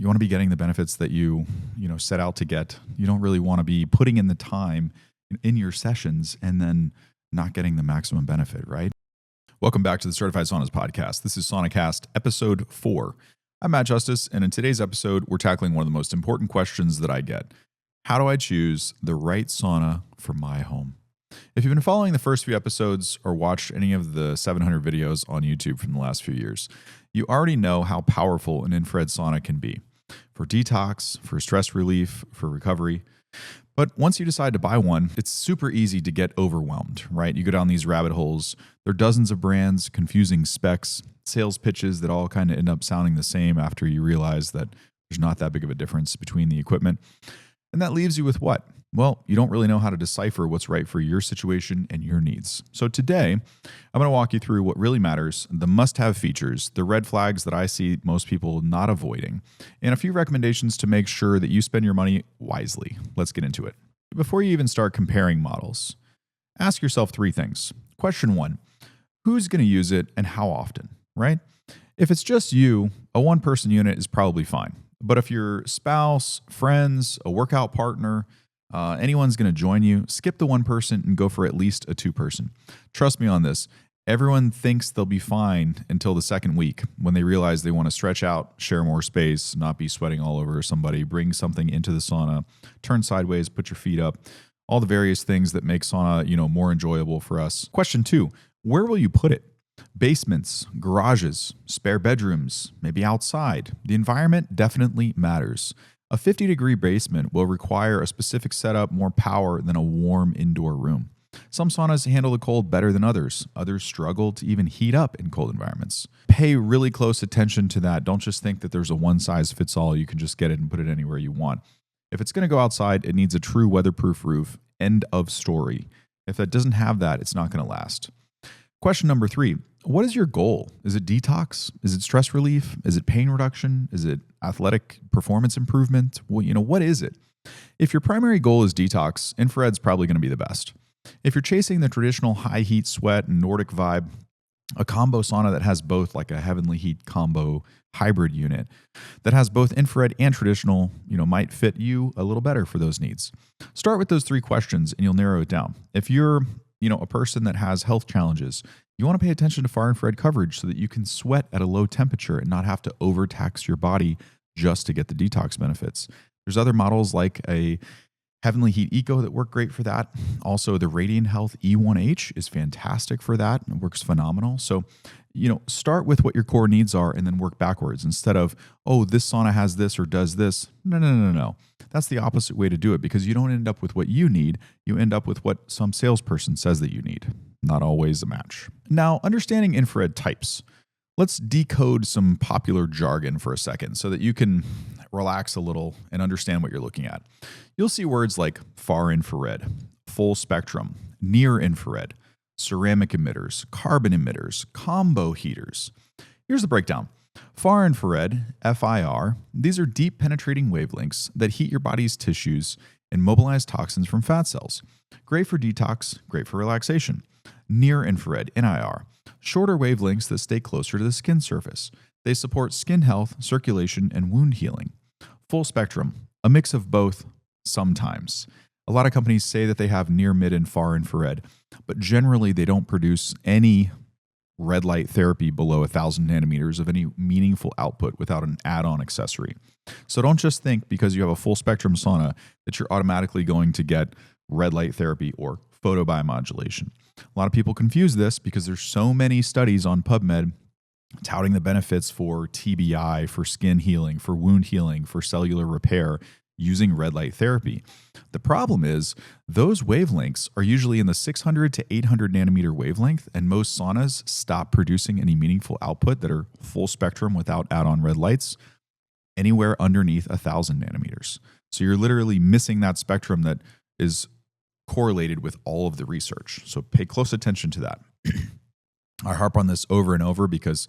You want to be getting the benefits that you set out to get. You don't really want to be putting in the time in your sessions and then not getting the maximum benefit, right? Welcome back to the Certified Saunas Podcast. This is SaunaCast episode 4. I'm Matt Justice, and in today's episode, we're tackling one of the most important questions that I get. How do I choose the right sauna for my home? If you've been following the first few episodes or watched any of the 700 videos on YouTube from the last few years, you already know how powerful an infrared sauna can be for detox, for stress relief, for recovery. But once you decide to buy one, it's super easy to get overwhelmed, right? You go down these rabbit holes. There are dozens of brands, confusing specs, sales pitches that all kind of end up sounding the same after you realize that there's not that big of a difference between the equipment. And that leaves you with what? Well, you don't really know how to decipher what's right for your situation and your needs. So today, I'm going to walk you through what really matters, the must-have features, the red flags that I see most people not avoiding, and a few recommendations to make sure that you spend your money wisely. Let's get into it. Before you even start comparing models, ask yourself 3 things. Question 1, who's going to use it and how often, right? If it's just you, a one-person unit is probably fine. But if your spouse, friends, a workout partner, anyone's going to join you, skip the one person and go for at least a 2-person. Trust me on this. Everyone thinks they'll be fine until the second week when they realize they want to stretch out, share more space, not be sweating all over somebody, bring something into the sauna, turn sideways, put your feet up, all the various things that make sauna, more enjoyable for us. Question 2, where will you put it? Basements, garages, spare bedrooms, maybe outside. The environment definitely matters. A 50-degree basement will require a specific setup, more power than a warm indoor room. Some saunas handle the cold better than others. Others struggle to even heat up in cold environments. Pay really close attention to that. Don't just think that there's a one-size-fits-all. You can just get it and put it anywhere you want. If it's going to go outside, it needs a true weatherproof roof. End of story. If it doesn't have that, it's not going to last. Question number 3, what is your goal? Is it detox? Is it stress relief? Is it pain reduction? Is it athletic performance improvement? Well, what is it? If your primary goal is detox, infrared's probably going to be the best. If you're chasing the traditional high heat sweat and Nordic vibe, a combo sauna that has both, like a Heavenly Heat combo hybrid unit that has both infrared and traditional, might fit you a little better for those needs. Start with those 3 questions and you'll narrow it down. If you're a person that has health challenges, you want to pay attention to far infrared coverage so that you can sweat at a low temperature and not have to overtax your body just to get the detox benefits. There's other models like a Heavenly Heat Eco that work great for that. Also, the Radiant Health E1H is fantastic for that. It works phenomenal. So, start with what your core needs are and then work backwards instead of, this sauna has this or does this. No. That's the opposite way to do it because you don't end up with what you need. You end up with what some salesperson says that you need. Not always a match. Now, understanding infrared types. Let's decode some popular jargon for a second so that you can relax a little and understand what you're looking at. You'll see words like far infrared, full spectrum, near infrared, ceramic emitters, carbon emitters, combo heaters. Here's the breakdown. Far infrared, FIR, these are deep penetrating wavelengths that heat your body's tissues and mobilize toxins from fat cells. Great for detox, great for relaxation. Near infrared, NIR, shorter wavelengths that stay closer to the skin surface. They support skin health, circulation, and wound healing. Full spectrum, a mix of both sometimes. A lot of companies say that they have near, mid, and far infrared, but generally they don't produce any red light therapy below 1,000 nanometers of any meaningful output without an add-on accessory. So don't just think because you have a full spectrum sauna that you're automatically going to get red light therapy or photobiomodulation. A lot of people confuse this because there's so many studies on PubMed touting the benefits for TBI, for skin healing, for wound healing, for cellular repair using red light therapy. The problem is those wavelengths are usually in the 600 to 800 nanometer wavelength, and most saunas stop producing any meaningful output that are full spectrum without add-on red lights anywhere underneath 1,000 nanometers. So you're literally missing that spectrum that is correlated with all of the research. So pay close attention to that. I harp on this over and over because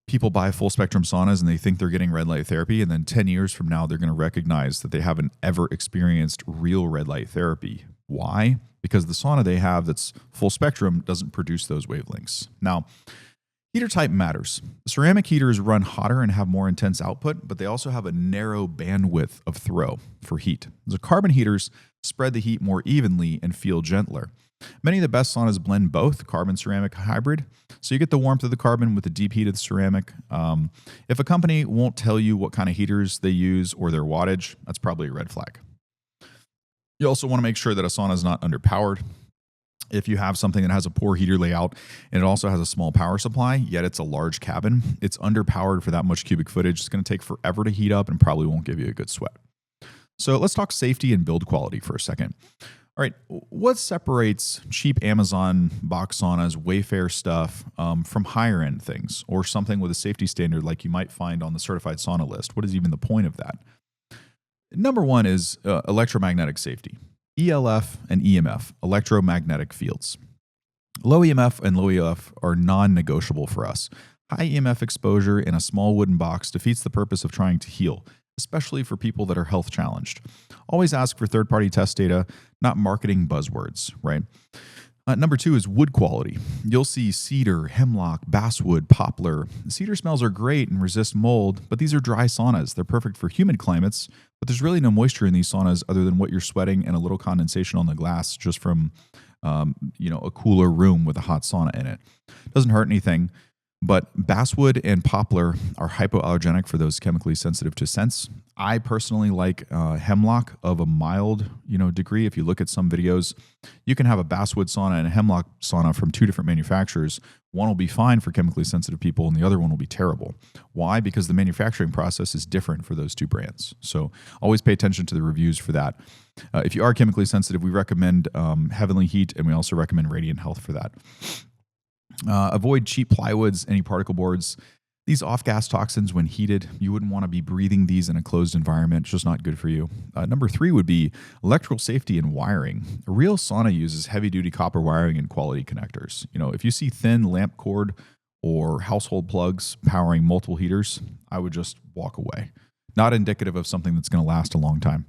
people buy full spectrum saunas and they think they're getting red light therapy. And then 10 years from now, they're going to recognize that they haven't ever experienced real red light therapy. Why? Because the sauna they have that's full spectrum doesn't produce those wavelengths. Now, Heater type matters. Ceramic heaters run hotter and have more intense output, but they also have a narrow bandwidth of throw for heat. The carbon heaters spread the heat more evenly and feel gentler. Many of the best saunas blend both carbon ceramic hybrid, so you get the warmth of the carbon with the deep heat of the ceramic. If a company won't tell you what kind of heaters they use or their wattage, that's probably a red flag. You also want to make sure that a sauna is not underpowered. If you have something that has a poor heater layout and it also has a small power supply, yet it's a large cabin, it's underpowered for that much cubic footage. It's going to take forever to heat up and probably won't give you a good sweat. So let's talk safety and build quality for a second. All right, what separates cheap Amazon box saunas, Wayfair stuff from higher end things or something with a safety standard like you might find on the certified sauna list? What is even the point of that? Number one is electromagnetic safety. ELF and EMF, electromagnetic fields. Low EMF and low ELF are non-negotiable for us. High EMF exposure in a small wooden box defeats the purpose of trying to heal, especially for people that are health challenged. Always ask for third-party test data, not marketing buzzwords, right? Number two is wood quality. You'll see cedar, hemlock, basswood, poplar. Cedar smells are great and resist mold, but these are dry saunas. They're perfect for humid climates, but there's really no moisture in these saunas other than what you're sweating and a little condensation on the glass just from a cooler room with a hot sauna in it. Doesn't hurt anything. But basswood and poplar are hypoallergenic for those chemically sensitive to scents. I personally like hemlock of a mild, degree. If you look at some videos, you can have a basswood sauna and a hemlock sauna from two different manufacturers. One will be fine for chemically sensitive people, and the other one will be terrible. Why? Because the manufacturing process is different for those two brands. So always pay attention to the reviews for that. If you are chemically sensitive, we recommend Heavenly Heat, and we also recommend Radiant Health for that. Avoid cheap plywoods, any particle boards. These off-gas toxins, when heated, you wouldn't want to be breathing these in a closed environment. It's just not good for you. Number three would be electrical safety and wiring. A real sauna uses heavy-duty copper wiring and quality connectors. If you see thin lamp cord or household plugs powering multiple heaters, I would just walk away. Not indicative of something that's going to last a long time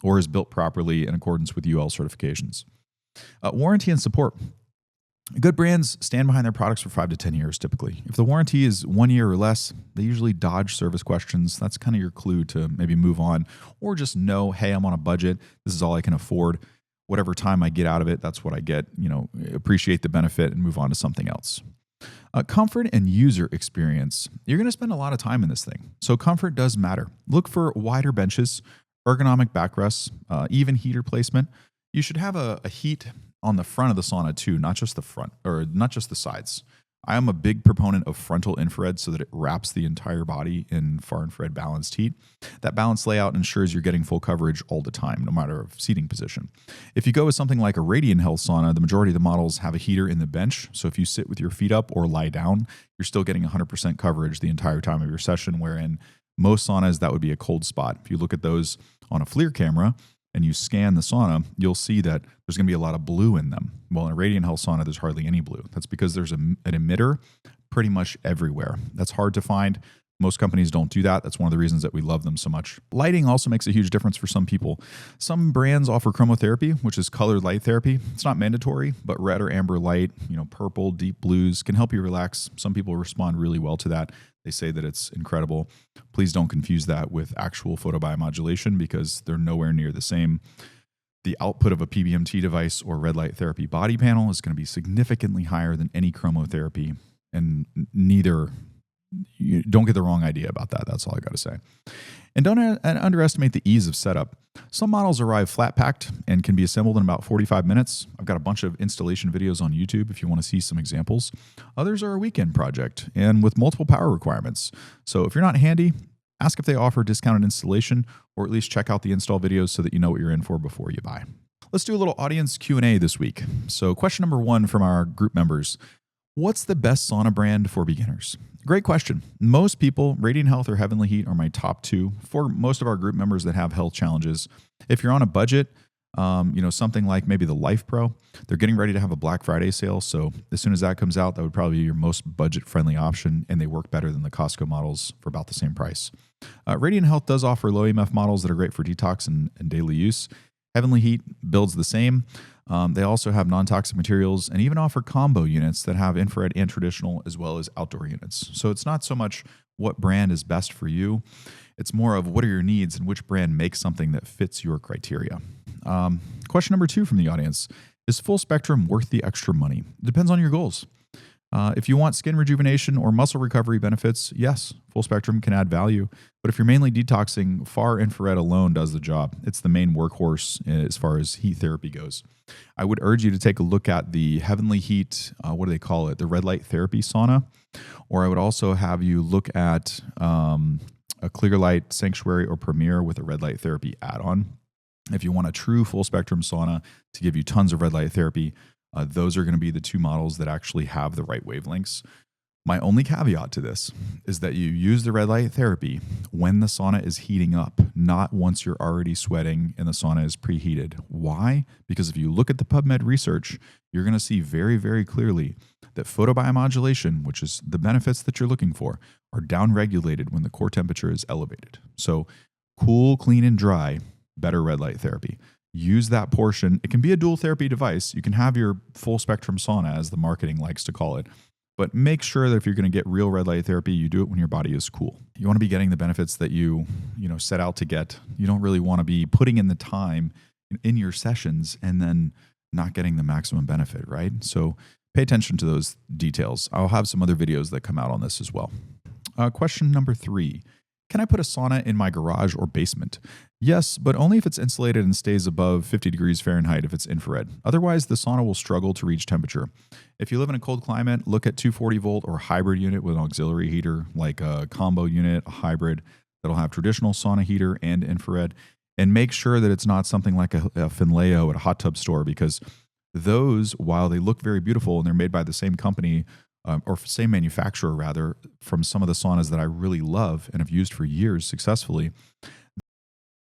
or is built properly in accordance with UL certifications. Warranty and support. Good brands stand behind their products for 5 to 10 years typically. If the warranty is 1 year or less, they usually dodge service questions. That's kind of your clue to maybe move on or just know, hey, I'm on a budget. This is all I can afford. Whatever time I get out of it, that's what I get. Appreciate the benefit and move on to something else. Comfort and user experience. You're going to spend a lot of time in this thing. So comfort does matter. Look for wider benches, ergonomic backrests, even heater placement. You should have a heat on the front of the sauna too, not just the front or not just the sides. I am a big proponent of frontal infrared so that it wraps the entire body in far infrared balanced heat. That balanced layout ensures you're getting full coverage all the time, no matter of seating position. If you go with something like a Radiant Health sauna, the majority of the models have a heater in the bench. So if you sit with your feet up or lie down, you're still getting 100% coverage the entire time of your session, wherein most saunas, that would be a cold spot. If you look at those on a FLIR camera, and you scan the sauna, you'll see that there's going to be a lot of blue in them. Well, in a Radiant Health sauna, there's hardly any blue. That's because there's an emitter pretty much everywhere. That's hard to find. Most companies don't do that. That's one of the reasons that we love them so much. Lighting also makes a huge difference for some people. Some brands offer chromotherapy, which is colored light therapy. It's not mandatory, but red or amber light, purple, deep blues can help you relax. Some people respond really well to that. They say that it's incredible. Please don't confuse that with actual photobiomodulation because they're nowhere near the same. The output of a PBMT device or red light therapy body panel is going to be significantly higher than any chromotherapy, and don't get the wrong idea about that. That's all I got to say. And don't underestimate the ease of setup. Some models arrive flat packed and can be assembled in about 45 minutes. I've got a bunch of installation videos on YouTube if you want to see some examples. Others are a weekend project and with multiple power requirements. So if you're not handy, ask if they offer discounted installation or at least check out the install videos so that you know what you're in for before you buy. Let's do a little audience Q&A this week. So question number 1 from our group members. What's the best sauna brand for beginners? Great question. Most people, Radiant Health or Heavenly Heat are my top 2 for most of our group members that have health challenges. If you're on a budget, something like maybe the Life Pro, they're getting ready to have a Black Friday sale. So as soon as that comes out, that would probably be your most budget-friendly option, and they work better than the Costco models for about the same price. Radiant Health does offer low EMF models that are great for detox and daily use. Heavenly Heat builds the same. They also have non-toxic materials and even offer combo units that have infrared and traditional as well as outdoor units. So it's not so much what brand is best for you. It's more of what are your needs and which brand makes something that fits your criteria. Question number 2 from the audience: is full spectrum worth the extra money? It depends on your goals. If you want skin rejuvenation or muscle recovery benefits, yes, full spectrum can add value. But if you're mainly detoxing, far infrared alone does the job. It's the main workhorse as far as heat therapy goes. I would urge you to take a look at the Heavenly Heat, what do they call it? The red light therapy sauna. Or I would also have you look at a Clear Light Sanctuary or Premier with a red light therapy add-on. If you want a true full spectrum sauna to give you tons of red light therapy, those are going to be the 2 models that actually have the right wavelengths. My only caveat to this is that you use the red light therapy when the sauna is heating up, not once you're already sweating and the sauna is preheated. Why? Because if you look at the PubMed research, you're going to see very, very clearly that photobiomodulation, which is the benefits that you're looking for, are downregulated when the core temperature is elevated. So cool, clean, and dry, better red light therapy. Use that portion. It can be a dual therapy device. You can have your full spectrum sauna, as the marketing likes to call it, but make sure that if you're going to get real red light therapy, you do it when your body is cool. You want to be getting the benefits that you set out to get. You don't really want to be putting in the time in your sessions and then not getting the maximum benefit, right? So pay attention to those details. I'll have some other videos that come out on this as well. Question number 3. Can I put a sauna in my garage or basement? Yes, but only if it's insulated and stays above 50 degrees Fahrenheit if it's infrared. Otherwise, the sauna will struggle to reach temperature. If you live in a cold climate, look at 240 volt or hybrid unit with an auxiliary heater, like a combo unit, a hybrid that'll have traditional sauna heater and infrared. And make sure that it's not something like a Finleo at a hot tub store, because those, while they look very beautiful and they're made by the same company, or same manufacturer rather, from some of the saunas that I really love and have used for years successfully,